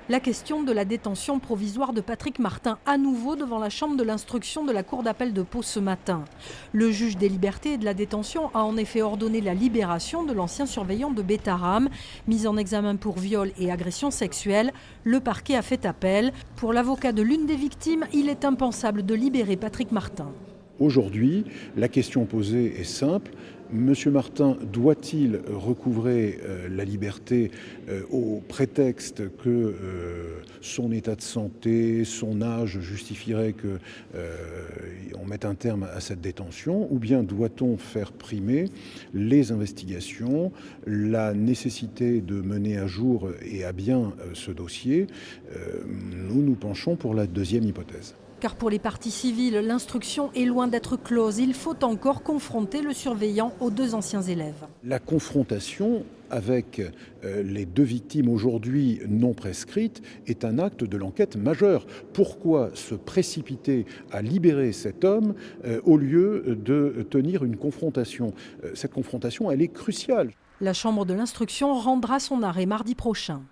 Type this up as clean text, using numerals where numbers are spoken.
La question de la détention provisoire de Patrick Martin à nouveau devant la chambre de l'instruction de la cour d'appel de Pau ce matin. Le juge des libertés et de la détention a en effet ordonné la libération de l'ancien surveillant de Bétarame, mis en examen pour viol et agression sexuelle. Le parquet a fait appel. Pour l'avocat de l'une des victimes, il est impensable de libérer Patrick Martin. Aujourd'hui, la question posée est simple. Monsieur Martin doit-il recouvrer la liberté au prétexte que son état de santé, son âge justifierait qu'on mette un terme à cette détention, ou bien doit-on faire primer les investigations, la nécessité de mener à jour et à bien ce dossier? Nous nous penchons pour la deuxième hypothèse. Car pour les parties civiles, l'instruction est loin d'être close. Il faut encore confronter le surveillant aux deux anciens élèves. La confrontation avec les deux victimes aujourd'hui non prescrites est un acte de l'enquête majeure. Pourquoi se précipiter à libérer cet homme au lieu de tenir une confrontation? Cette confrontation, elle est cruciale. La chambre de l'instruction rendra son arrêt mardi prochain.